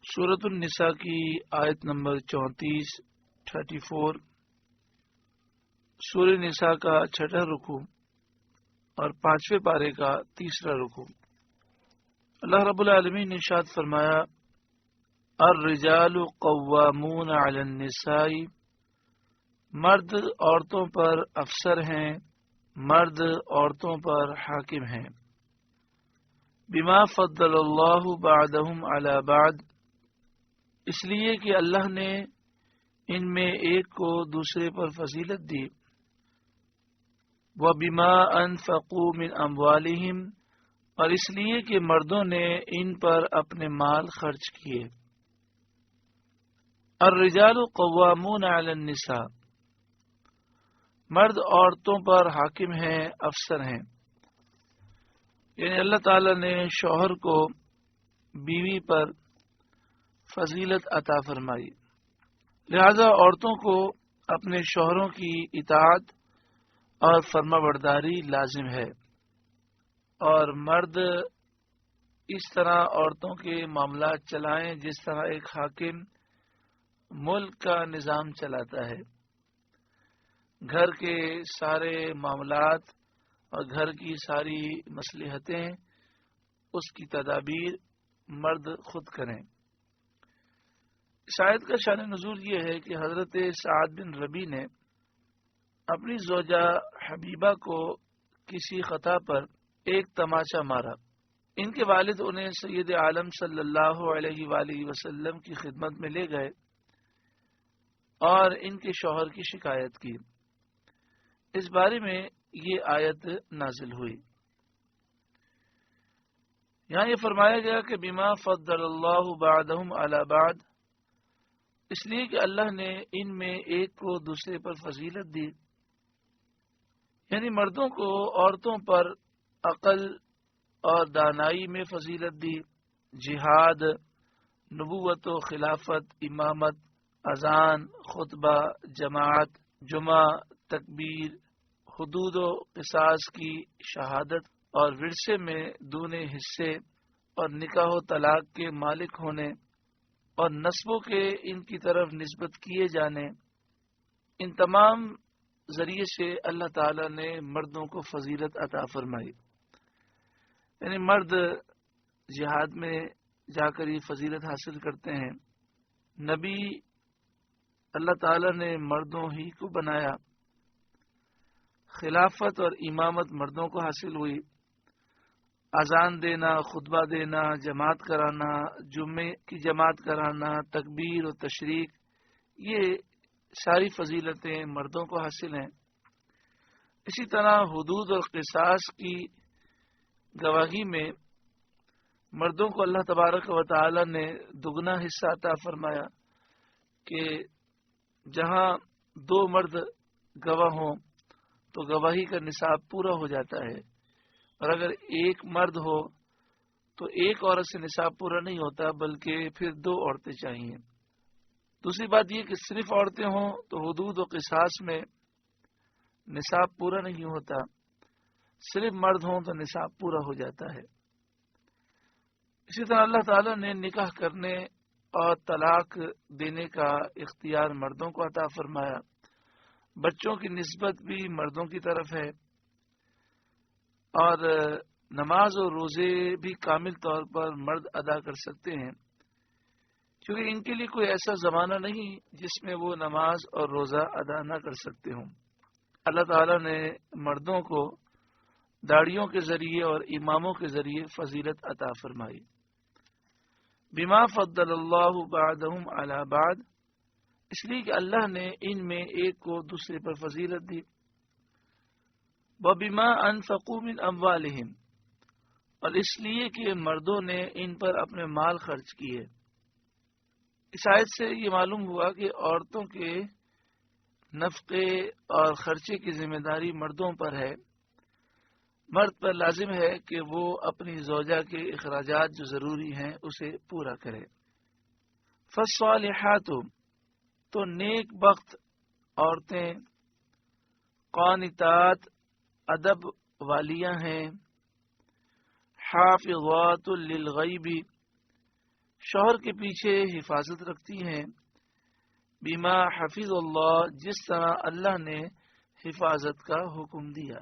سورۃ النساء کی آیت نمبر 34 سورہ نساء کا چھٹا رکوع اور 5ویں پارے کا تیسرا رکوع۔ اللہ رب العالمین نے ارشاد فرمایا، الرجال قوامون علی النساء، مرد عورتوں پر افسر ہیں، مرد عورتوں پر حاکم ہیں، بما فضل اللہ بعدهم علی بعد، اس لیے کہ اللہ نے ان میں ایک کو دوسرے پر فضیلت دی، وَبِمَا أَنفَقُوا مِنْ أَمْوَالِهِمْ، اور اس لیے کہ مردوں نے ان پر اپنے مال خرچ کیے۔ الرجال قوامون علی النساء، مرد عورتوں پر حاکم ہیں، افسر ہیں، یعنی اللہ تعالی نے شوہر کو بیوی پر فضیلت عطا فرمائی، لہذا عورتوں کو اپنے شوہروں کی اطاعت اور فرما برداری لازم ہے، اور مرد اس طرح عورتوں کے معاملات چلائیں جس طرح ایک حاکم ملک کا نظام چلاتا ہے۔ گھر کے سارے معاملات اور گھر کی ساری مصلحتیں اس کی تدابیر مرد خود کریں۔ اس آیت کا شان نزول یہ ہے کہ حضرت سعد بن ربی نے اپنی زوجہ حبیبہ کو کسی خطا پر ایک تماچا مارا۔ ان کے والد انہیں سید عالم صلی اللہ علیہ وآلہ وسلم کی خدمت میں لے گئے اور ان کے شوہر کی شکایت کی۔ اس بارے میں یہ آیت نازل ہوئی۔ یہاں یہ فرمایا گیا کہ بما فضل اللہ بعدهم علی بعد، اس لیے کہ اللہ نے ان میں ایک کو دوسرے پر فضیلت دی، یعنی مردوں کو عورتوں پر عقل اور دانائی میں فضیلت دی، جہاد، نبوت و خلافت، امامت، اذان، خطبہ، جماعت، جمعہ، تکبیر، حدود و قصاص کی شہادت اور ورثے میں دونے حصے اور نکاح و طلاق کے مالک ہونے اور نسبوں کے ان کی طرف نسبت کیے جانے، ان تمام ذریعے سے اللہ تعالی نے مردوں کو فضیلت عطا فرمائی۔ یعنی مرد جہاد میں جا کر یہ فضیلت حاصل کرتے ہیں۔ نبی اللہ تعالی نے مردوں ہی کو بنایا، خلافت اور امامت مردوں کو حاصل ہوئی، اذان دینا، خطبہ دینا، جماعت کرانا، جمعے کی جماعت کرانا، تکبیر و تشریق، یہ ساری فضیلتیں مردوں کو حاصل ہیں۔ اسی طرح حدود اور قصاص کی گواہی میں مردوں کو اللہ تبارک و تعالی نے دگنا حصہ عطا فرمایا کہ جہاں 2 مرد گواہ ہوں تو گواہی کا نصاب پورا ہو جاتا ہے، اور اگر 1 مرد ہو تو 1 عورت سے نصاب پورا نہیں ہوتا بلکہ پھر 2 عورتیں چاہیے۔ دوسری بات یہ کہ صرف عورتیں ہوں تو حدود و قصاص میں نصاب پورا نہیں ہوتا، صرف مرد ہوں تو نصاب پورا ہو جاتا ہے۔ اسی طرح اللہ تعالی نے نکاح کرنے اور طلاق دینے کا اختیار مردوں کو عطا فرمایا، بچوں کی نسبت بھی مردوں کی طرف ہے، اور نماز اور روزے بھی کامل طور پر مرد ادا کر سکتے ہیں، کیونکہ ان کے لیے کوئی ایسا زمانہ نہیں جس میں وہ نماز اور روزہ ادا نہ کر سکتے ہوں۔ اللہ تعالیٰ نے مردوں کو داڑیوں کے ذریعے اور اماموں کے ذریعے فضیلت عطا فرمائی۔ بما فضل اللہ بعدهم علی بعد، اس لیے کہ اللہ نے ان میں ایک کو دوسرے پر فضیلت دی، وَبِمَا أَنفَقُوا مِنْ أَمْوَالِهِمْ، اور اس لیے کہ مردوں نے ان پر اپنے مال خرچ کیے۔ اس آیت سے یہ معلوم ہوا کہ عورتوں کے نفقے اور خرچے کی ذمہ داری مردوں پر ہے۔ مرد پر لازم ہے کہ وہ اپنی زوجہ کے اخراجات جو ضروری ہیں اسے پورا کرے۔ فالصالحات، تو نیک بخت عورتیں، قانتات، ادب والیاں ہیں، حافظات للغیب، شوہر کے پیچھے حفاظت رکھتی ہیں، بما حفظ اللہ، جس طرح اللہ نے حفاظت کا حکم دیا.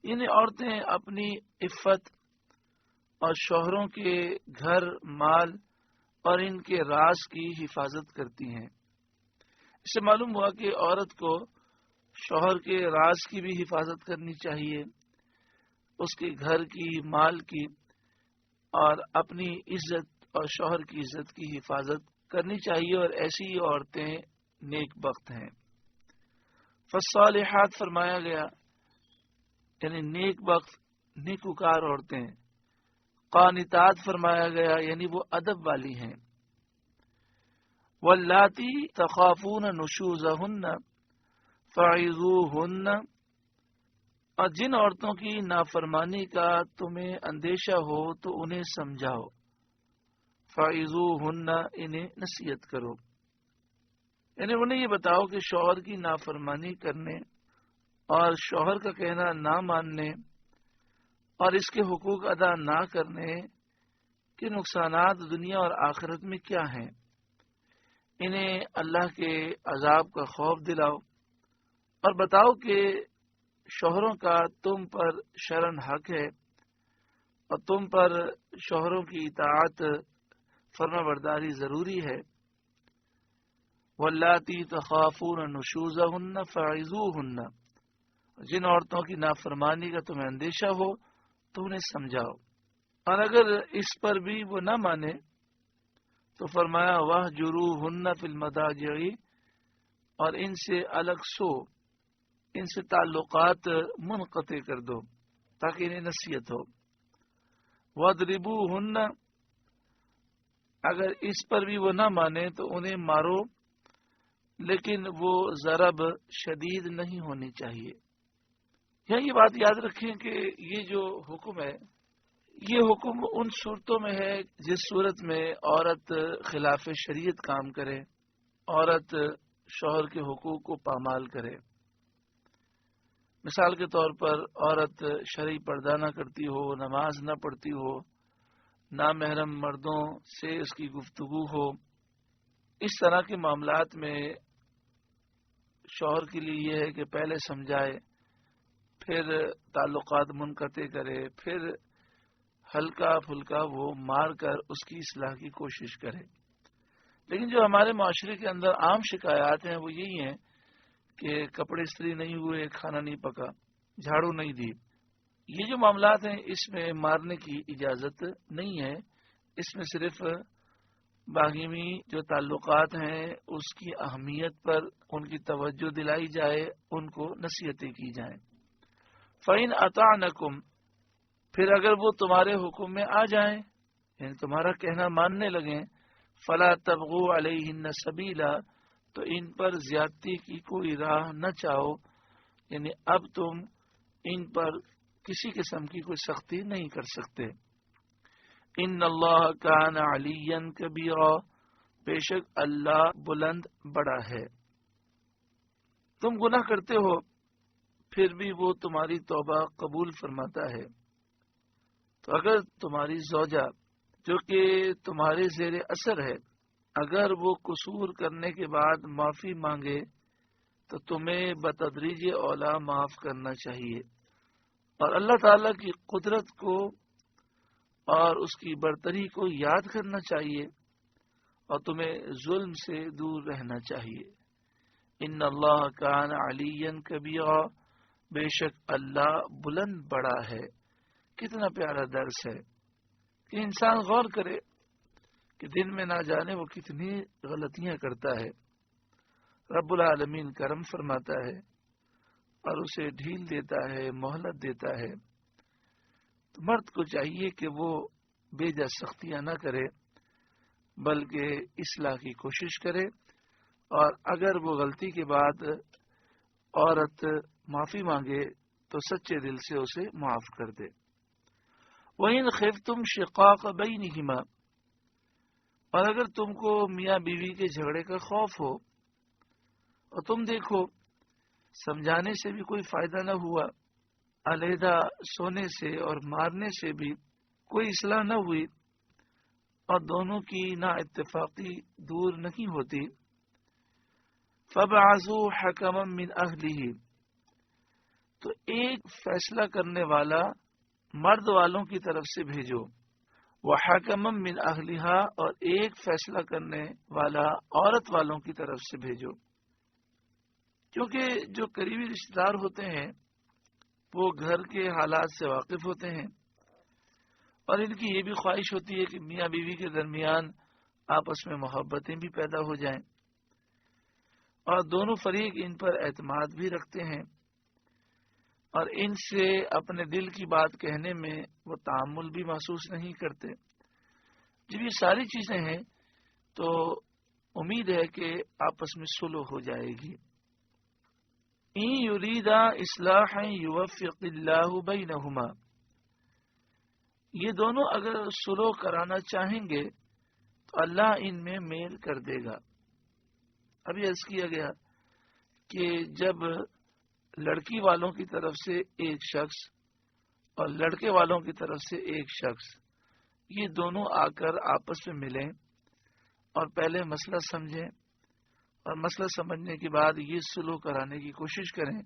یعنی عورتیں اپنی عفت اور شوہروں کے گھر، مال اور ان کے راز کی حفاظت کرتی ہیں. اس سے معلوم ہوا کہ عورت کو شوہر کے راز کی بھی حفاظت کرنی چاہیے، اس کے گھر کی، مال کی، اور اپنی عزت اور شوہر کی عزت کی حفاظت کرنی چاہیے، اور ایسی عورتیں نیک بخت ہیں. فالصالحات فرمایا گیا یعنی نیک بخت، نیکوکار عورتیں. قانتات فرمایا گیا یعنی وہ ادب والی ہیں. واللاتی تخافون نشوزہن فعظوہن، اور جن عورتوں کی نافرمانی کا تمہیں اندیشہ ہو تو انہیں سمجھاؤ. فعظوہن، انہیں نصیحت کرو، یعنی انہیں یہ بتاؤ کہ شوہر کی نافرمانی کرنے اور شوہر کا کہنا نہ ماننے اور اس کے حقوق ادا نہ کرنے کے نقصانات دنیا اور آخرت میں کیا ہیں. انہیں اللہ کے عذاب کا خوف دلاؤ اور بتاؤ کہ شوہروں کا تم پر شرعاً حق ہے اور تم پر شوہروں کی اطاعت، فرما برداری ضروری ہے. واللاتی تخافون نشوزہن فعظوہن، جن عورتوں کی نافرمانی کا تمہیں اندیشہ ہو تو انہیں سمجھاؤ، اور اگر اس پر بھی وہ نہ مانے تو فرمایا وَاہْجُرُوهُنَّ فِی الْمَضَاجِعِ، اور ان سے الگ سو، ان سے تعلقات منقطع کر دو تاکہ انہیں نصیحت ہو. وَاضْرِبُوهُنَّ، اگر اس پر بھی وہ نہ مانے تو انہیں مارو، لیکن وہ ضرب شدید نہیں ہونی چاہیے. یہاں یہ بات یاد رکھیں کہ یہ جو حکم ہے، یہ حکم ان صورتوں میں ہے جس صورت میں عورت خلاف شریعت کام کرے، عورت شوہر کے حقوق کو پامال کرے. مثال کے طور پر عورت شرعی پردہ نہ کرتی ہو، نماز نہ پڑھتی ہو، نامحرم مردوں سے اس کی گفتگو ہو. اس طرح کے معاملات میں شوہر کے لیے یہ ہے کہ پہلے سمجھائے، پھر تعلقات منقطع کرے، پھر ہلکا پھلکا وہ مار کر اس کی اصلاح کی کوشش کرے. لیکن جو ہمارے معاشرے کے اندر عام شکایات ہیں وہ یہی ہیں کہ کپڑے استری نہیں ہوئے، کھانا نہیں پکا، جھاڑو نہیں دی. یہ جو معاملات ہیں اس میں مارنے کی اجازت نہیں ہے. اس میں صرف باہمی جو تعلقات ہیں اس کی اہمیت پر ان کی توجہ دلائی جائے، ان کو نصیحتیں کی جائیں. فَإِنْ أَطَعْنَكُمْ، پھر اگر وہ تمہارے حکم میں آ جائیں، یعنی تمہارا کہنا ماننے لگیں، فَلَا تَبْغُوا عَلَيْهِنَّ سَبِيلًا، تو ان پر زیادتی کی کوئی راہ نہ چاہو، یعنی اب تم ان پر کسی قسم کی کوئی سختی نہیں کر سکتے. ان اللہ کان علیٰ کبیرا، بے شک اللہ بلند بڑا ہے. تم گناہ کرتے ہو پھر بھی وہ تمہاری توبہ قبول فرماتا ہے. تو اگر تمہاری زوجہ جو کہ تمہارے زیر اثر ہے، اگر وہ قصور کرنے کے بعد معافی مانگے تو تمہیں بتدریج اولا معاف کرنا چاہیے، اور اللہ تعالی کی قدرت کو اور اس کی برتری کو یاد کرنا چاہیے، اور تمہیں ظلم سے دور رہنا چاہیے. ان اللہ کان علیٰ کبیرا، بے شک اللہ بلند بڑا ہے. کتنا پیارا درس ہے کہ انسان غور کرے کہ دن میں نہ جانے وہ کتنی غلطیاں کرتا ہے. رب العالمین کرم فرماتا ہے اور اسے ڈھیل دیتا ہے، مہلت دیتا ہے. تو مرد کو چاہیے کہ وہ بے جا سختیاں نہ کرے بلکہ اصلاح کی کوشش کرے، اور اگر وہ غلطی کے بعد عورت معافی مانگے تو سچے دل سے اسے معاف کر دے. وَإِنْ خِفْتُمْ شِقَاقَ بَيْنِهِمَا، اور اگر تم کو میاں بیوی کے جھگڑے کا خوف ہو اور تم دیکھو سمجھانے سے بھی کوئی فائدہ نہ ہوا، علیحدہ سونے سے اور مارنے سے بھی کوئی اصلاح نہ ہوئی، اور دونوں کی نا اتفاقی دور نہیں ہوتی، فَبْعَثُوا حَكَمًا مِّنْ أَهْلِهِ، تو ایک فیصلہ کرنے والا مرد والوں کی طرف سے بھیجو، وَحَكَمًا مِّنْ أَهْلِهَا، اور ایک فیصلہ کرنے والا عورت والوں کی طرف سے بھیجو، کیونکہ جو قریبی رشتہ دار ہوتے ہیں وہ گھر کے حالات سے واقف ہوتے ہیں، اور ان کی یہ بھی خواہش ہوتی ہے کہ میاں بیوی کے درمیان آپس میں محبتیں بھی پیدا ہو جائیں، اور دونوں فریق ان پر اعتماد بھی رکھتے ہیں، اور ان سے اپنے دل کی بات کہنے میں وہ تعامل بھی محسوس نہیں کرتے۔ جب یہ ساری چیزیں ہیں تو امید ہے کہ آپس میں صلح ہو جائے گی۔ ان یریدا اصلاحا یوفق اللہ بینہما، یہ دونوں اگر صلح کرانا چاہیں گے تو اللہ ان میں میل کر دے گا۔ ابھی عرض کیا گیا کہ جب لڑکی والوں کی طرف سے ایک شخص اور لڑکے والوں کی طرف سے ایک شخص، یہ دونوں آ کر آپس میں ملیں اور پہلے مسئلہ سمجھیں، اور مسئلہ سمجھنے کے بعد یہ صلح کرانے کی کوشش کریں،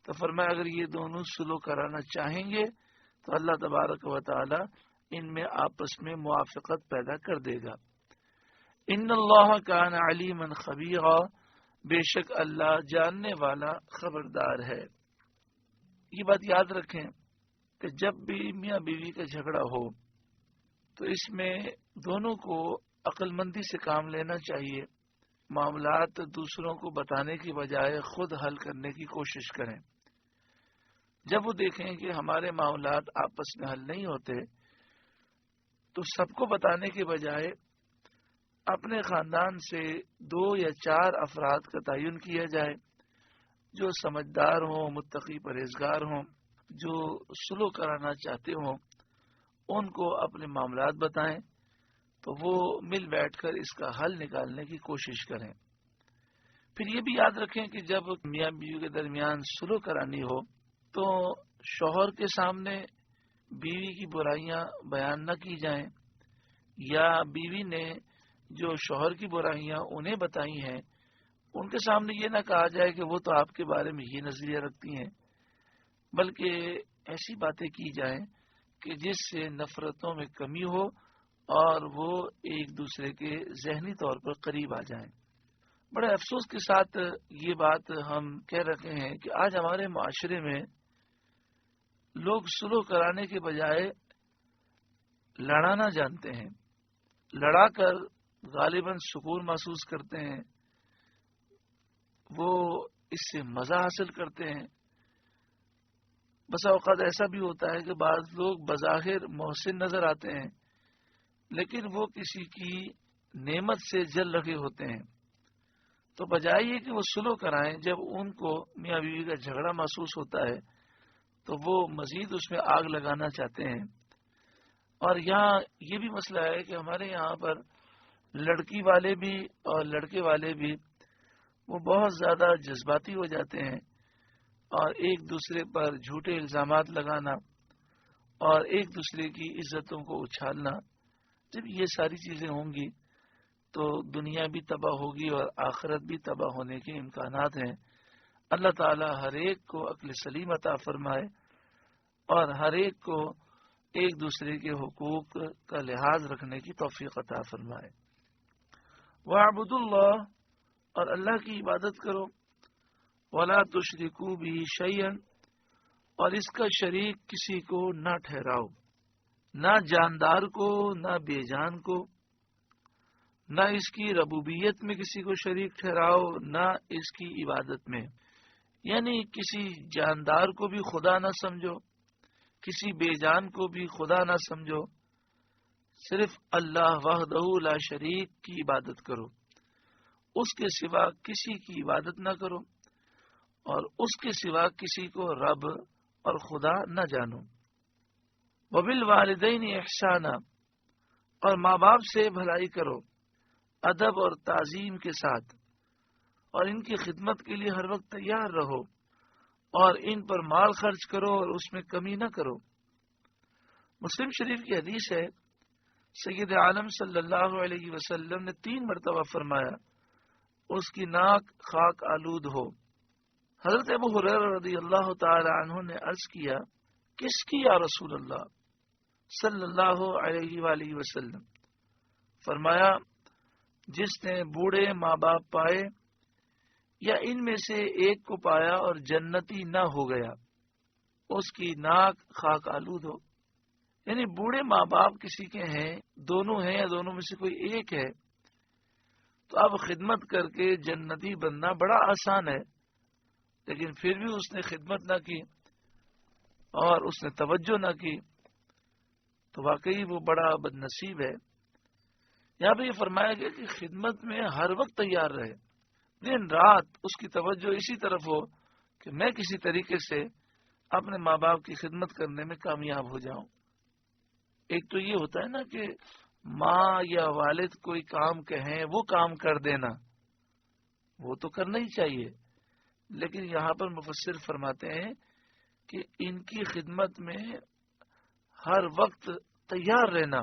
تو فرمایا اگر یہ دونوں صلح کرانا چاہیں گے تو اللہ تبارک و تعالی ان میں آپس میں موافقت پیدا کر دے گا۔ ان اللہ کان علیما خبیرا، بے شک اللہ جاننے والا خبردار ہے۔ یہ بات یاد رکھیں کہ جب بھی میاں بیوی کا جھگڑا ہو تو اس میں دونوں کو عقل مندی سے کام لینا چاہیے، معاملات دوسروں کو بتانے کی بجائے خود حل کرنے کی کوشش کریں۔ جب وہ دیکھیں کہ ہمارے معاملات آپس میں حل نہیں ہوتے تو سب کو بتانے کے بجائے اپنے خاندان سے 2 یا 4 افراد کا تعین کیا جائے جو سمجھدار ہوں، متقی پرہیزگار ہوں، جو صلح کرانا چاہتے ہوں، ان کو اپنے معاملات بتائیں تو وہ مل بیٹھ کر اس کا حل نکالنے کی کوشش کریں۔ پھر یہ بھی یاد رکھیں کہ جب میاں بیوی کے درمیان صلح کرانی ہو تو شوہر کے سامنے بیوی کی برائیاں بیان نہ کی جائیں، یا بیوی نے جو شوہر کی برائیاں انہیں بتائی ہیں ان کے سامنے یہ نہ کہا جائے کہ وہ تو آپ کے بارے میں یہ نظریہ رکھتی ہیں، بلکہ ایسی باتیں کی جائیں کہ جس سے نفرتوں میں کمی ہو اور وہ ایک دوسرے کے ذہنی طور پر قریب آ جائیں۔ بڑے افسوس کے ساتھ یہ بات ہم کہہ رہے ہیں کہ آج ہمارے معاشرے میں لوگ صلح کرانے کے بجائے لڑانا جانتے ہیں، لڑا کر غالباً سکون محسوس کرتے ہیں، وہ اس سے مزہ حاصل کرتے ہیں۔ بسا اوقات ایسا بھی ہوتا ہے کہ بعض لوگ بظاہر محسن نظر آتے ہیں لیکن وہ کسی کی نعمت سے جل رہے ہوتے ہیں، تو بجائے یہ کہ وہ صلح کرائیں، جب ان کو میاں بیوی کا جھگڑا محسوس ہوتا ہے تو وہ مزید اس میں آگ لگانا چاہتے ہیں۔ اور یہاں یہ بھی مسئلہ ہے کہ ہمارے یہاں پر لڑکی والے بھی اور لڑکے والے بھی وہ بہت زیادہ جذباتی ہو جاتے ہیں، اور ایک دوسرے پر جھوٹے الزامات لگانا اور ایک دوسرے کی عزتوں کو اچھالنا، جب یہ ساری چیزیں ہوں گی تو دنیا بھی تباہ ہوگی اور آخرت بھی تباہ ہونے کے امکانات ہیں۔ اللہ تعالی ہر ایک کو عقل سلیم عطا فرمائے اور ہر ایک کو ایک دوسرے کے حقوق کا لحاظ رکھنے کی توفیق عطا فرمائے۔ وَاعْبُدُوا اللَّهَ، اور اللہ کی عبادت کرو، وَلَا تُشْرِكُوا بِهِ شَيْئًا، اور اس کا شریک کسی کو نہ ٹھہراؤ، نہ جاندار کو، نہ بے جان کو، نہ اس کی ربوبیت میں کسی کو شریک ٹھہراؤ، نہ اس کی عبادت میں، یعنی کسی جاندار کو بھی خدا نہ سمجھو، کسی بے جان کو بھی خدا نہ سمجھو، صرف اللہ وحدہ لا شریک کی عبادت کرو، اس کے سوا کسی کی عبادت نہ کرو اور اس کے سوا کسی کو رب اور خدا نہ جانو۔ وبالوالدین احسانا، اور ماں باپ سے بھلائی کرو ادب اور تعظیم کے ساتھ، اور ان کی خدمت کے لیے ہر وقت تیار رہو اور ان پر مال خرچ کرو اور اس میں کمی نہ کرو۔ مسلم شریف کی حدیث ہے، سید عالم صلی اللہ علیہ وسلم نے 3 مرتبہ فرمایا اس کی ناک خاک آلود ہو۔ حضرت ابو ہریرہ رضی اللہ تعالی عنہ نے عرض کیا کس کی یا رسول اللہ صلی اللہ علیہ وآلہ وسلم؟ فرمایا جس نے بوڑھے ماں باپ پائے یا ان میں سے ایک کو پایا اور جنتی نہ ہو گیا، اس کی ناک خاک آلود ہو۔ یعنی بوڑھے ماں باپ کسی کے ہیں، دونوں ہیں یا دونوں میں سے کوئی ایک ہے، تو اب خدمت کر کے جنتی بننا بڑا آسان ہے، لیکن پھر بھی اس نے خدمت نہ کی اور اس نے توجہ نہ کی تو واقعی وہ بڑا بد نصیب ہے۔ یہاں پہ یہ فرمایا گیا کہ خدمت میں ہر وقت تیار رہے، دن رات اس کی توجہ اسی طرف ہو کہ میں کسی طریقے سے اپنے ماں باپ کی خدمت کرنے میں کامیاب ہو جاؤں۔ ایک تو یہ ہوتا ہے نا کہ ماں یا والد کوئی کام کہیں وہ کام کر دینا، وہ تو کرنا ہی چاہیے، لیکن یہاں پر مفسر فرماتے ہیں کہ ان کی خدمت میں ہر وقت تیار رہنا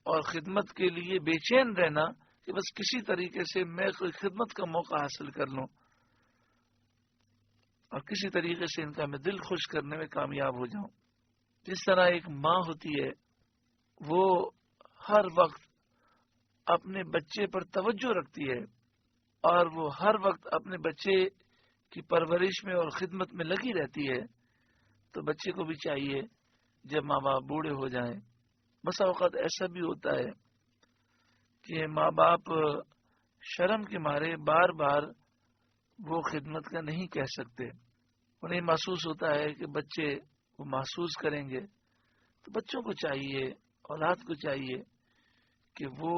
اور خدمت کے لیے بے چین رہنا کہ بس کسی طریقے سے میں کوئی خدمت کا موقع حاصل کر لوں اور کسی طریقے سے ان کا میں دل خوش کرنے میں کامیاب ہو جاؤں۔ جس طرح ایک ماں ہوتی ہے وہ ہر وقت اپنے بچے پر توجہ رکھتی ہے اور وہ ہر وقت اپنے بچے کی پرورش میں اور خدمت میں لگی رہتی ہے، تو بچے کو بھی چاہیے جب ماں باپ بوڑھے ہو جائیں، بسا اوقات ایسا بھی ہوتا ہے کہ ماں باپ شرم کے مارے بار بار وہ خدمت کا نہیں کہہ سکتے، انہیں محسوس ہوتا ہے کہ بچے وہ محسوس کریں گے، تو بچوں کو چاہیے، اولاد کو چاہیے کہ وہ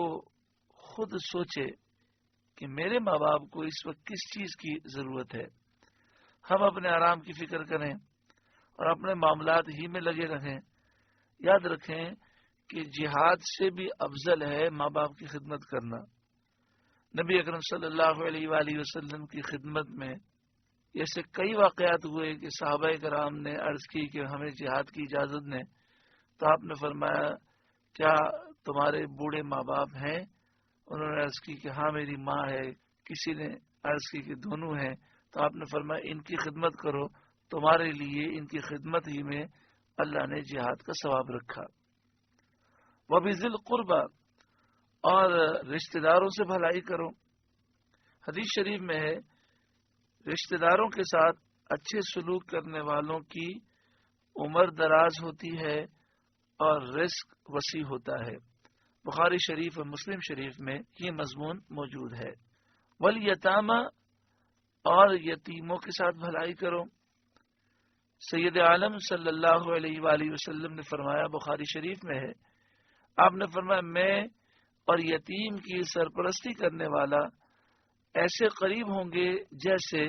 خود سوچے کہ میرے ماں باپ کو اس وقت کس چیز کی ضرورت ہے، ہم اپنے آرام کی فکر کریں اور اپنے معاملات ہی میں لگے رہیں۔ یاد رکھیں کہ جہاد سے بھی افضل ہے ماں باپ کی خدمت کرنا۔ نبی اکرم صلی اللہ علیہ وآلہ وسلم کی خدمت میں ایسے کئی واقعات ہوئے کہ صحابہ کرام نے عرض کی کہ ہمیں جہاد کی اجازت دیں، تو آپ نے فرمایا کیا تمہارے بوڑھے ماں باپ ہیں؟ انہوں نے عرض کی کہ ہاں میری ماں ہے، کسی نے عرض کی کہ دونوں ہیں، تو آپ نے فرمایا ان کی خدمت کرو، تمہارے لیے ان کی خدمت ہی میں اللہ نے جہاد کا ثواب رکھا۔ وَبِذِل قُرْبَى، اور رشتہ داروں سے بھلائی کرو۔ حدیث شریف میں ہے رشتہ داروں کے ساتھ اچھے سلوک کرنے والوں کی عمر دراز ہوتی ہے اور رزق وسیع ہوتا ہے۔ بخاری شریف اور مسلم شریف میں یہ مضمون موجود ہے۔ والیتامى، اور یتیموں کے ساتھ بھلائی کرو۔ سید عالم صلی اللہ علیہ وآلہ وسلم نے فرمایا، بخاری شریف میں ہے، آپ نے فرمایا میں اور یتیم کی سرپرستی کرنے والا ایسے قریب ہوں گے جیسے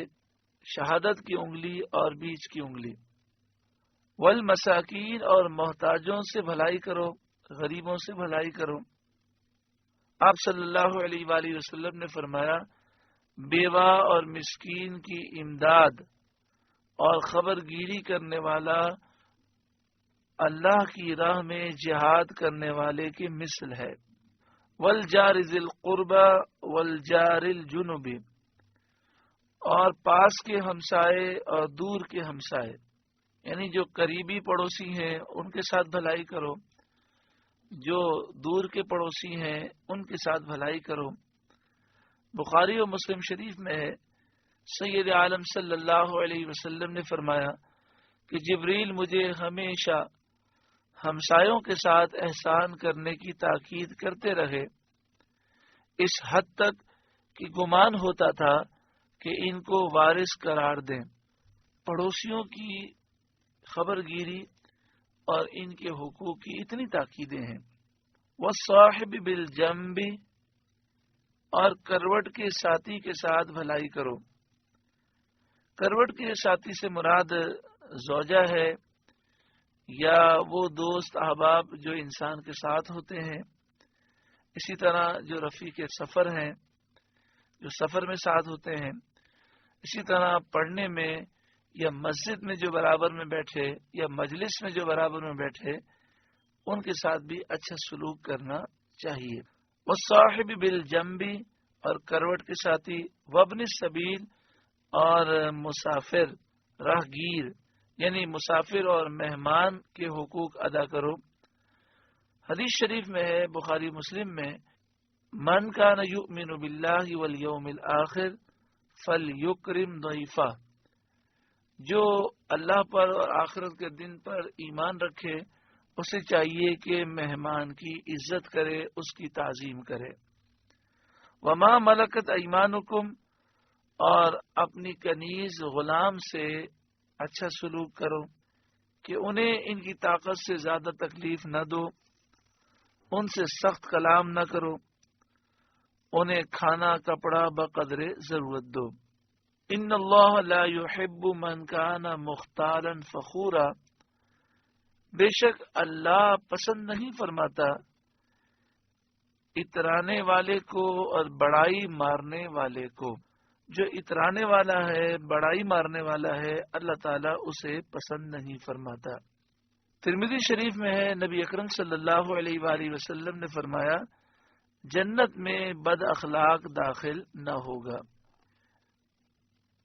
شہادت کی انگلی اور بیچ کی انگلی۔ والمساکین، اور محتاجوں سے بھلائی کرو، غریبوں سے بھلائی کرو۔ آپ صلی اللہ علیہ وآلہ وسلم نے فرمایا بیوہ اور مسکین کی امداد اور خبر گیری کرنے والا اللہ کی راہ میں جہاد کرنے والے کی مثل ہے۔ والجار ذی القربى والجار الجنب، اور پاس کے ہمسائے اور دور کے ہمسائے، یعنی جو قریبی پڑوسی ہیں ان کے ساتھ بھلائی کرو، جو دور کے پڑوسی ہیں ان کے ساتھ بھلائی کرو۔ بخاری و مسلم شریف میں ہے، سید عالم صلی اللہ علیہ وسلم نے فرمایا کہ جبریل مجھے ہمیشہ ہمسایوں کے ساتھ احسان کرنے کی تاکید کرتے رہے، اس حد تک کہ گمان ہوتا تھا کہ ان کو وارث قرار دیں۔ پڑوسیوں کی خبر گیری اور ان کے حقوق کی اتنی تاکیدیں ہیں۔ والصاحب بالجنب، اور کروٹ کے ساتھی کے ساتھ بھلائی کرو۔ کروٹ کے ساتھی سے مراد زوجہ ہے یا وہ دوست احباب جو انسان کے ساتھ ہوتے ہیں، اسی طرح جو رفیق سفر ہیں جو سفر میں ساتھ ہوتے ہیں، اسی طرح پڑھنے میں یا مسجد میں جو برابر میں بیٹھے یا مجلس میں جو برابر میں بیٹھے، ان کے ساتھ بھی اچھا سلوک کرنا چاہیے. والصاحب بالجنبی، اور کروٹ کے ساتھی، وابن السبیل، اور مسافر راہ گیر یعنی مسافر اور مہمان کے حقوق ادا کرو. حدیث شریف میں ہے بخاری مسلم میں، من کان یؤمن باللہ والیوم الآخر فلیکرم ضیفہ، جو اللہ پر اور آخرت کے دن پر ایمان رکھے اسے چاہیے کہ مہمان کی عزت کرے، اس کی تعظیم کرے. وما ملکت ایمانکم، اور اپنی کنیز غلام سے اچھا سلوک کرو کہ انہیں ان کی طاقت سے زیادہ تکلیف نہ دو، ان سے سخت کلام نہ کرو، انہیں کھانا کپڑا بقدر ضرورت دو. ان اللہ لا يحب من کان مختالا فخورا، بے شک اللہ پسند نہیں فرماتا اترانے والے کو اور بڑائی مارنے والے کو. جو اترانے والا ہے، بڑائی مارنے والا ہے، اللہ تعالیٰ اسے پسند نہیں فرماتا. ترمذی شریف میں ہے نبی اکرم صلی اللہ علیہ وآلہ وسلم نے فرمایا، جنت میں بد اخلاق داخل نہ ہوگا.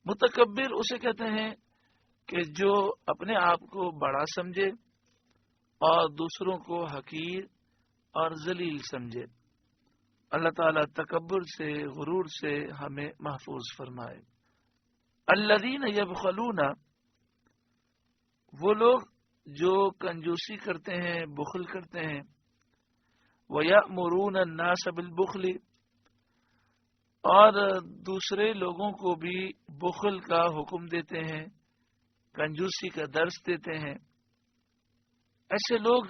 متکبر اسے کہتے ہیں کہ جو اپنے آپ کو بڑا سمجھے اور دوسروں کو حقیر اور ذلیل سمجھے. اللہ تعالیٰ تکبر سے، غرور سے ہمیں محفوظ فرمائے. الذین یبخلون، وہ لوگ جو کنجوسی کرتے ہیں، بخل کرتے ہیں. وَيَأْمُرُونَ النَّاسَ بِالْبُخْلِ، اور دوسرے لوگوں کو بھی بخل کا حکم دیتے ہیں، کنجوسی کا درس دیتے ہیں. ایسے لوگ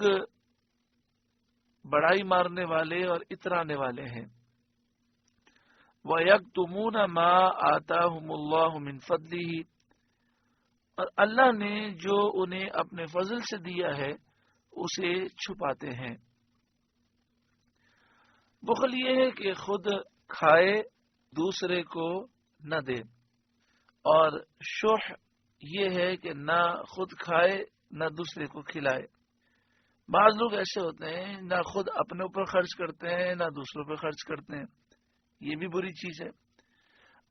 بڑائی مارنے والے اور اترانے والے ہیں. وَيَكْتُمُونَ مَا آتَاهُمُ اللَّهُ مِنْ فَضْلِهِ، اور اللہ نے جو انہیں اپنے فضل سے دیا ہے اسے چھپاتے ہیں. بخل یہ ہے کہ خود کھائے دوسرے کو نہ دے، اور شح یہ ہے کہ نہ خود کھائے نہ دوسرے کو کھلائے. بعض لوگ ایسے ہوتے ہیں نہ خود اپنے اوپر خرچ کرتے ہیں نہ دوسروں پہ خرچ کرتے ہیں، یہ بھی بری چیز ہے.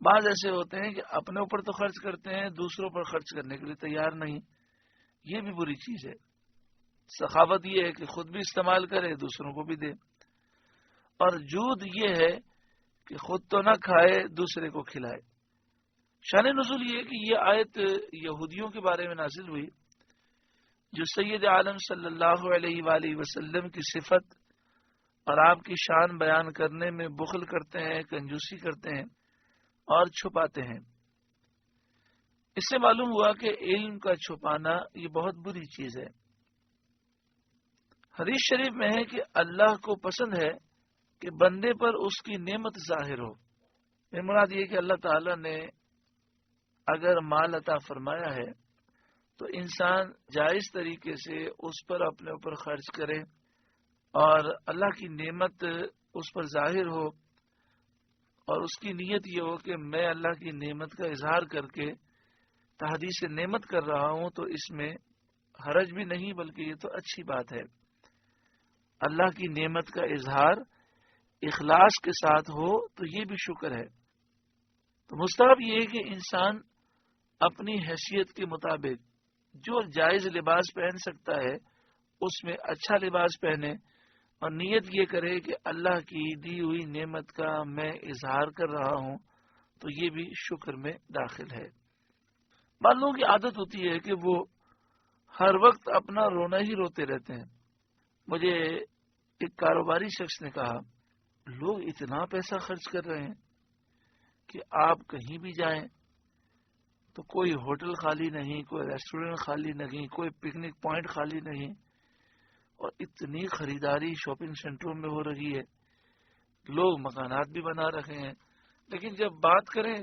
بعض ایسے ہوتے ہیں کہ اپنے اوپر تو خرچ کرتے ہیں، دوسروں پر خرچ کرنے کے لیے تیار نہیں، یہ بھی بری چیز ہے. سخاوت یہ ہے کہ خود بھی استعمال کرے، دوسروں کو بھی دے. اور جود یہ ہے کہ خود تو نہ کھائے، دوسرے کو کھلائے. شان نزول یہ ہے کہ یہ آیت یہودیوں کے بارے میں نازل ہوئی جو سید عالم صلی اللہ علیہ وآلہ وسلم کی صفت اور آپ کی شان بیان کرنے میں بخل کرتے ہیں، کنجوسی کرتے ہیں اور چھپاتے ہیں. اس سے معلوم ہوا کہ علم کا چھپانا یہ بہت بری چیز ہے. حدیث شریف میں ہے کہ اللہ کو پسند ہے کہ بندے پر اس کی نعمت ظاہر ہو. مراد یہ کہ اللہ تعالی نے اگر مال عطا فرمایا ہے تو انسان جائز طریقے سے اس پر اپنے اوپر خرچ کرے اور اللہ کی نعمت اس پر ظاہر ہو، اور اس کی نیت یہ ہو کہ میں اللہ کی نعمت کا اظہار کر کے تحدیث نعمت کر رہا ہوں، تو اس میں حرج بھی نہیں بلکہ یہ تو اچھی بات ہے. اللہ کی نعمت کا اظہار اخلاص کے ساتھ ہو تو یہ بھی شکر ہے. تو مستحب یہ ہے کہ انسان اپنی حیثیت کے مطابق جو جائز لباس پہن سکتا ہے اس میں اچھا لباس پہنے، اور نیت یہ کرے کہ اللہ کی دی ہوئی نعمت کا میں اظہار کر رہا ہوں، تو یہ بھی شکر میں داخل ہے. بعض لوگوں کی عادت ہوتی ہے کہ وہ ہر وقت اپنا رونا ہی روتے رہتے ہیں. مجھے ایک کاروباری شخص نے کہا، لوگ اتنا پیسہ خرچ کر رہے ہیں کہ آپ کہیں بھی جائیں تو کوئی ہوٹل خالی نہیں، کوئی ریسٹورنٹ خالی نہیں، کوئی پکنک پوائنٹ خالی نہیں، اور اتنی خریداری شاپنگ سینٹروں میں ہو رہی ہے، لوگ مکانات بھی بنا رکھے ہیں، لیکن جب بات کریں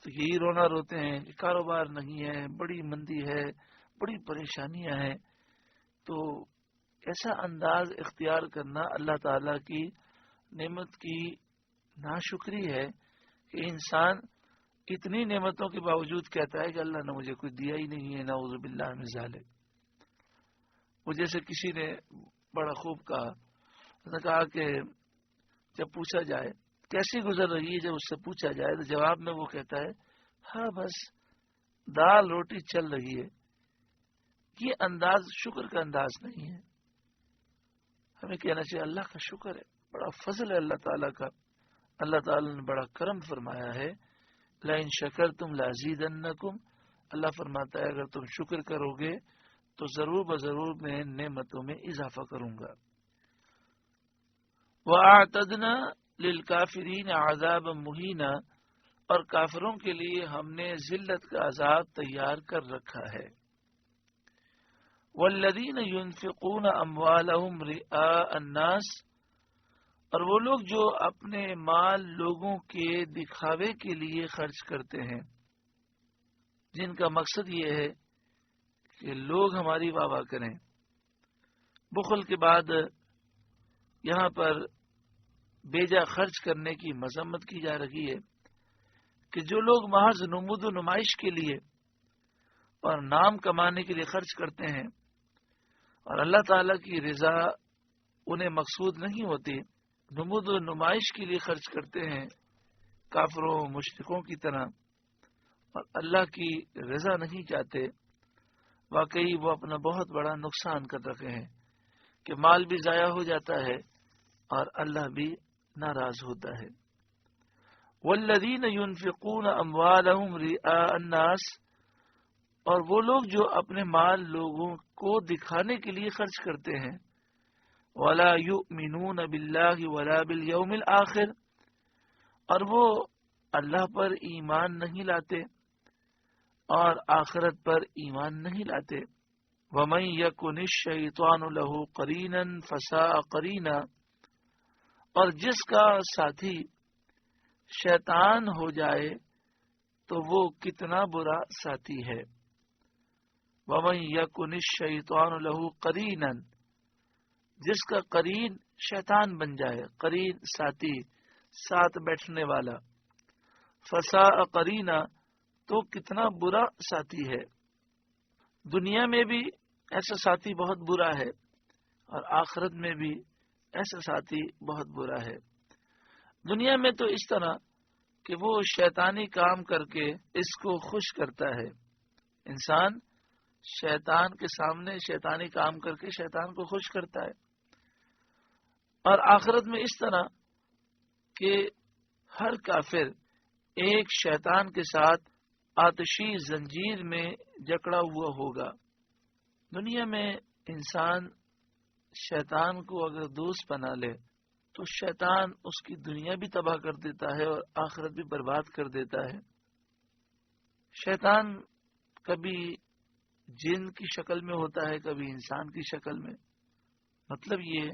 تو یہی رونا روتے ہیں کہ کاروبار نہیں ہے، بڑی مندی ہے، بڑی پریشانیاں ہیں. تو ایسا انداز اختیار کرنا اللہ تعالی کی نعمت کی ناشکری ہے کہ انسان اتنی نعمتوں کے باوجود کہتا ہے کہ اللہ نے مجھے کچھ دیا ہی نہیں ہے، نعوذ باللہ من ذالک. وہ جیسے کسی نے بڑا خوب کہا کہ جب پوچھا جائے کیسی گزر رہی ہے، جب اس سے پوچھا جائے تو جواب میں وہ کہتا ہے ہاں بس دال روٹی چل رہی ہے. یہ انداز شکر کا انداز نہیں ہے. ہمیں کہنا چاہیے اللہ کا شکر ہے، بڑا فضل ہے اللہ تعالیٰ کا. اللہ تعالیٰ نے بڑا کرم فرمایا ہے. لئن شکرتم لازیدنکم، اللہ فرماتا ہے اگر تم شکر کرو گے تو ضرور بضرور میں نعمتوں میں اضافہ کروں گا. وَأَعْتَدْنَا لِلْكَافِرِينَ عَذَابًا مُهِينًا، اور کافروں کے لیے ہم نے ذلت کا عذاب تیار کر رکھا ہے. وَالَّذِينَ يُنْفِقُونَ أَمْوَالَهُمْ رِئَاءَ النَّاسِ، اور وہ لوگ جو اپنے مال لوگوں کے دکھاوے کے لیے خرچ کرتے ہیں، جن کا مقصد یہ ہے کہ لوگ ہماری واہ واہ کریں. بخل کے بعد یہاں پر بیجا خرچ کرنے کی مذمت کی جا رہی ہے کہ جو لوگ محض نمود و نمائش کے لیے اور نام کمانے کے لیے خرچ کرتے ہیں اور اللہ تعالیٰ کی رضا انہیں مقصود نہیں ہوتی، نمود و نمائش کے لیے خرچ کرتے ہیں کافروں مشرکوں کی طرح، اور اللہ کی رضا نہیں چاہتے، واقعی وہ اپنا بہت بڑا نقصان کر رکھے ہیں کہ مال بھی ضائع ہو جاتا ہے اور اللہ بھی ناراض ہوتا ہے. والذین ينفقون اموالهم رئاء الناس، اور وہ لوگ جو اپنے مال لوگوں کو دکھانے کے لیے خرچ کرتے ہیں، ولا یؤمنون باللہ ولا بالیوم الآخر، اور وہ اللہ پر ایمان نہیں لاتے اور آخرت پر ایمان نہیں لاتے. ومن یکن الشیطان له قرینا فساء قرینا، اور جس کا ساتھی شیطان ہو جائے تو وہ کتنا برا ساتھی ہے. ومن یکن الشیطان له قرینا، جس کا قرین شیطان بن جائے، قرین ساتھی، ساتھ بیٹھنے والا، فساء قرینا تو کتنا برا ساتھی ہے. دنیا میں بھی ایسا ساتھی بہت برا ہے اور آخرت میں بھی ایسا ساتھی بہت برا ہے. دنیا میں تو اس طرح کہ وہ شیطانی کام کر کے اس کو خوش کرتا ہے، انسان شیطان کے سامنے شیطانی کام کر کے شیطان کو خوش کرتا ہے. اور آخرت میں اس طرح کہ ہر کافر ایک شیطان کے ساتھ آتشی زنجیر میں جکڑا ہوا ہوگا. دنیا میں انسان شیطان کو اگر دوست بنا لے تو شیطان اس کی دنیا بھی تباہ کر دیتا ہے اور آخرت بھی برباد کر دیتا ہے. شیطان کبھی جن کی شکل میں ہوتا ہے، کبھی انسان کی شکل میں. مطلب یہ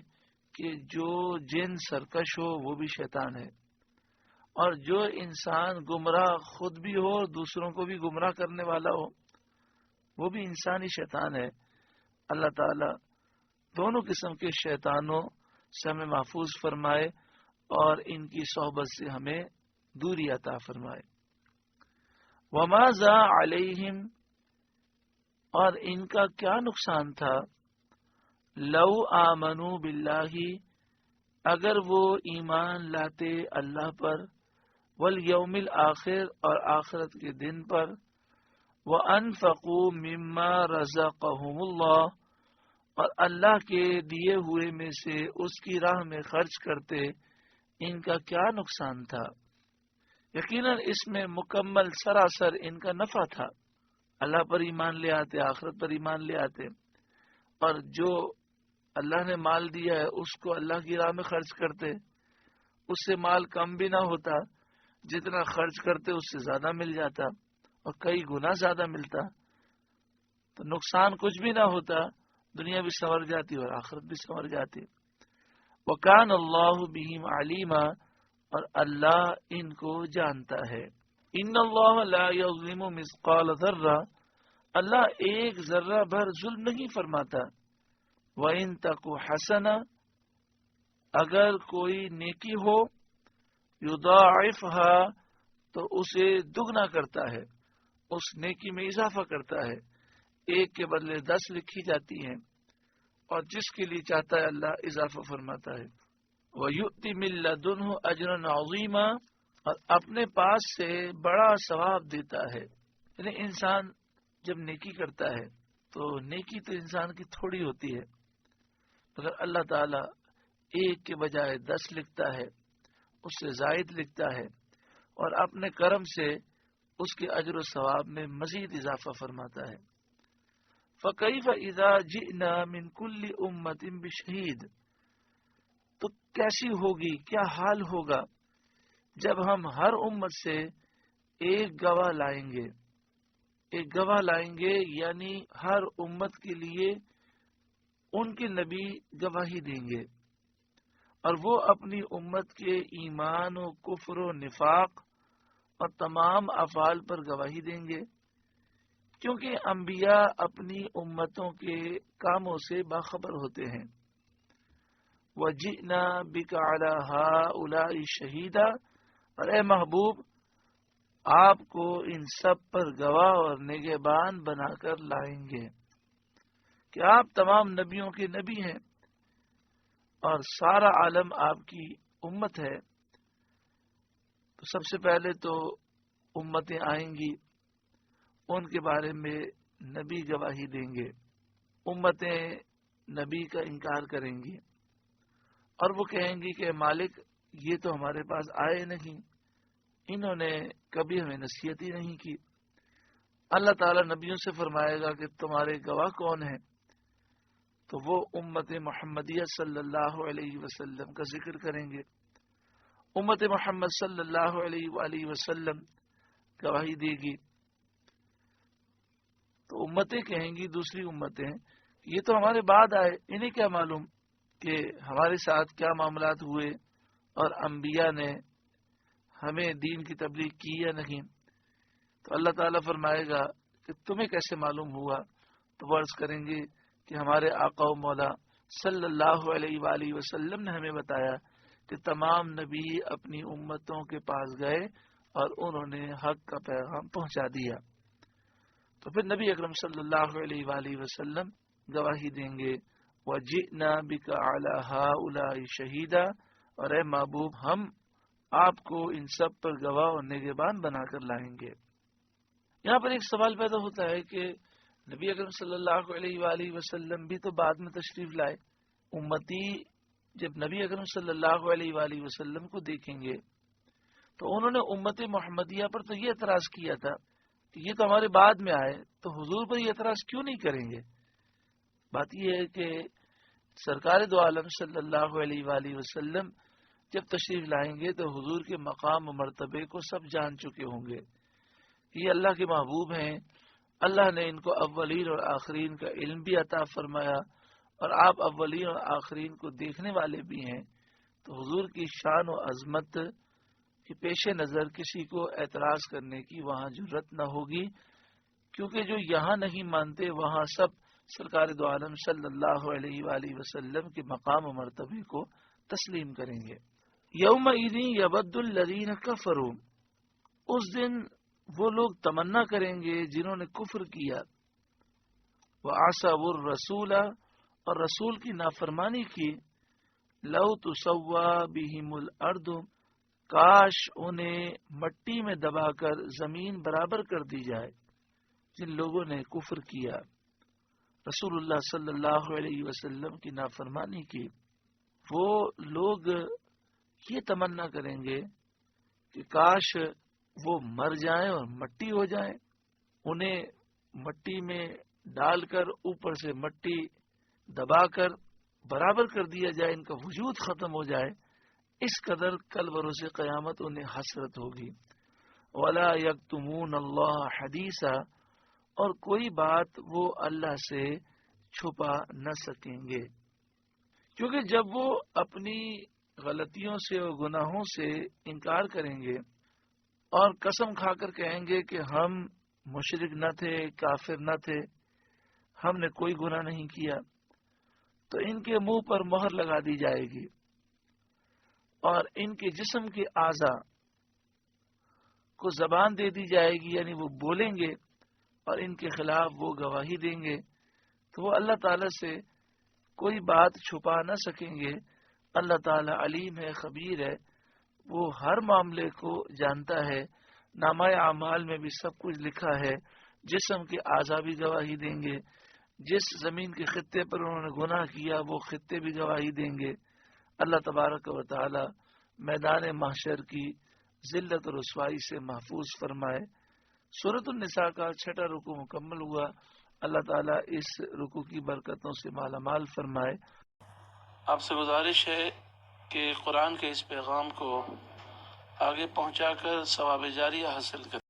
کہ جو جن سرکش ہو وہ بھی شیطان ہے، اور جو انسان گمراہ خود بھی ہو اور دوسروں کو بھی گمراہ کرنے والا ہو وہ بھی انسانی شیطان ہے. اللہ تعالی دونوں قسم کے شیطانوں سے ہمیں محفوظ فرمائے اور ان کی صحبت سے ہمیں دوری عطا فرمائے. وَمَاذَا عَلَيْهِمْ، اور ان کا کیا نقصان تھا، لَوْ آمَنُوا بِاللَّهِ، اگر وہ ایمان لاتے اللہ پر، وَالْيَوْمِ الْآخِرِ، اور آخرت کے دن پر، وَأَنفَقُوا مِمَّا رَزَقَهُمُ اللَّهُ، اور اللہ کے دیے ہوئے میں سے اس کی راہ میں خرچ کرتے، ان کا کیا نقصان تھا. یقیناً اس میں مکمل سراسر ان کا نفع تھا. اللہ پر ایمان لے آتے، آخرت پر ایمان لے آتے، اور جو اللہ نے مال دیا ہے اس کو اللہ کی راہ میں خرچ کرتے. اس سے مال کم بھی نہ ہوتا، جتنا خرچ کرتے اس سے زیادہ مل جاتا اور کئی گنا زیادہ ملتا. تو نقصان کچھ بھی نہ ہوتا، دنیا بھی سنور جاتی اور آخرت بھی سنور جاتی. وَكَانَ اللَّهُ بِهِمْ عَلِيمًا، اور اللہ ان کو جانتا ہے. إِنَّ اللَّهَ لَا يَظْلِمُ مِثْقَالَ ذَرَّةٍ، اللہ ایک ذرہ بھر ظلم نہیں فرماتا. وَإِن تَكُ حَسَنَةً، اگر کوئی نیکی ہو، يُضَاعِفْهَا، تو اسے دگنا کرتا ہے، اس نیکی میں اضافہ کرتا ہے. ایک کے بدلے 10 لکھی جاتی ہیں، اور جس کے لیے چاہتا ہے اللہ اضافہ فرماتا ہے. وَيُؤْتِ مِن لَّدُنْهُ أَجْرًا عَظِيمًا، اور اپنے پاس سے بڑا ثواب دیتا ہے۔ یعنی انسان جب نیکی کرتا ہے تو نیکی تو انسان کی تھوڑی ہوتی ہے، مگر اللہ تعالی ایک کے بجائے 10 لکھتا ہے، اس سے زائد لکھتا ہے، اور اپنے کرم سے اس کے اجر و ثواب میں مزید اضافہ فرماتا ہے۔ فَكَيْفَ إِذَا جِئْنَا مِن كُلِّ أُمَّةٍ بِشَهِيدٍ، تو کیسی ہوگی، کیا حال ہوگا جب ہم ہر امت سے ایک گواہ لائیں گے۔ ایک گواہ لائیں گے یعنی ہر امت کے لیے ان کے نبی گواہی دیں گے، اور وہ اپنی امت کے ایمان و کفر و نفاق اور تمام افعال پر گواہی دیں گے، کیونکہ انبیاء اپنی امتوں کے کاموں سے باخبر ہوتے ہیں۔ وَجِئْنَا بِكَ عَلَىٰ هَٰؤُلَاءِ شَهِيدًا، اور اے محبوب آپ کو ان سب پر گواہ اور نگہبان بنا کر لائیں گے کہ آپ تمام نبیوں کے نبی ہیں اور سارا عالم آپ کی امت ہے۔ تو سب سے پہلے تو امتیں آئیں گی، ان کے بارے میں نبی گواہی دیں گے، امتیں نبی کا انکار کریں گی اور وہ کہیں گی کہ مالک یہ تو ہمارے پاس آئے نہیں، انہوں نے کبھی ہمیں نصیحت ہی نہیں کی۔ اللہ تعالیٰ نبیوں سے فرمائے گا کہ تمہارے گواہ کون ہیں، تو وہ امت محمدیہ صلی اللہ علیہ وسلم کا ذکر کریں گے۔ امت محمد صلی اللہ علیہ وآلہ وسلم گواہی دے گی، تو امتیں کہیں گی، دوسری امتیں، یہ تو ہمارے بعد آئے، انہیں کیا معلوم کہ ہمارے ساتھ کیا معاملات ہوئے اور انبیاء نے ہمیں دین کی تبلیغ کی یا نہیں۔ تو اللہ تعالیٰ فرمائے گا کہ تمہیں کیسے معلوم ہوا، تو وہ عرض کریں گے کہ ہمارے آقا و مولا صلی اللہ علیہ وآلہ وسلم نے ہمیں بتایا کہ تمام نبی اپنی امتوں کے پاس گئے اور انہوں نے حق کا پیغام پہنچا دیا۔ تو پھر نبی اکرم صلی اللہ علیہ وآلہ وسلم گواہی دیں گے، وَجِئْنَا بِكَ عَلَىٰ هَٰؤُلَاءِ شَهِيدًا، اور اے محبوب ہم آپ کو ان سب پر گواہ اور نگہبان بنا کر لائیں گے۔ یہاں پر ایک سوال پیدا ہوتا ہے کہ نبی اکرم صلی اللہ علیہ وآلہ وسلم بھی تو بعد میں تشریف لائے، امتی جب نبی اکرم صلی اللہ علیہ وآلہ وسلم کو دیکھیں گے تو انہوں نے امت محمدیہ پر تو یہ اعتراض کیا تھا کہ یہ تو ہمارے بعد میں آئے، تو حضور پر یہ اعتراض کیوں نہیں کریں گے؟ بات یہ ہے کہ سرکار دو عالم صلی اللہ علیہ وآلہ وسلم جب تشریف لائیں گے تو حضور کے مقام و مرتبے کو سب جان چکے ہوں گے کہ یہ اللہ کے محبوب ہیں، اللہ نے ان کو اولین اور آخرین کا علم بھی عطا فرمایا، اور آپ اولین اور آخرین کو دیکھنے والے بھی ہیں۔ تو حضور کی شان و عظمت کے پیش نظر کسی کو اعتراض کرنے کی وہاں جرت نہ ہوگی، کیونکہ جو یہاں نہیں مانتے وہاں سب سرکار دو عالم صلی اللہ علیہ وآلہ وسلم کے مقام و مرتبے کو تسلیم کریں گے۔ یومئذ یود الذین کفروا، اس دن وہ لوگ تمنا کریں گے جنہوں نے کفر کیا، وعصوا الرسول، اور رسول کی نافرمانی کی، لو تسوا بہم الارض، کاش انہیں مٹی میں دبا کر زمین برابر کر دی جائے۔ جن لوگوں نے کفر کیا، رسول اللہ صلی اللہ علیہ وسلم کی نافرمانی کی، وہ لوگ یہ تمنا کریں گے کہ کاش وہ مر جائیں اور مٹی ہو جائیں، انہیں مٹی میں ڈال کر اوپر سے مٹی دبا کر برابر کر دیا جائے، ان کا وجود ختم ہو جائے، اس قدر کل بروز قیامت انہیں حسرت ہوگی۔ وَلَا يَكْتُمُونَ اللَّهَ حَدِيثًا، اور کوئی بات وہ اللہ سے چھپا نہ سکیں گے، کیونکہ جب وہ اپنی غلطیوں سے اور گناہوں سے انکار کریں گے اور قسم کھا کر کہیں گے کہ ہم مشرک نہ تھے، کافر نہ تھے، ہم نے کوئی گناہ نہیں کیا، تو ان کے منہ پر مہر لگا دی جائے گی اور ان کے جسم کے اعضاء کو زبان دے دی جائے گی، یعنی وہ بولیں گے اور ان کے خلاف وہ گواہی دیں گے، تو وہ اللہ تعالی سے کوئی بات چھپا نہ سکیں گے اللہ تعالی علیم ہے، خبیر ہے، وہ ہر معاملے کو جانتا ہے. نامہ اعمال میں بھی سب کچھ لکھا ہے. جسم کے اعضاء بھی گواہی دیں گے. جس زمین کے خطے پر انہوں نے گناہ کیا وہ خطے بھی گواہی دیں گے. اللہ تبارک و تعالی میدان محشر کی ذلت اور رسوائی سے محفوظ فرمائے. سورۃ النساء کا 6واں رکوع مکمل ہوا. اللہ تعالیٰ اس رکوع کی برکتوں سے مالا مال فرمائے. آپ سے گزارش ہے کہ قرآن کے اس پیغام کو آگے پہنچا کر ثواب جاریہ حاصل کریں.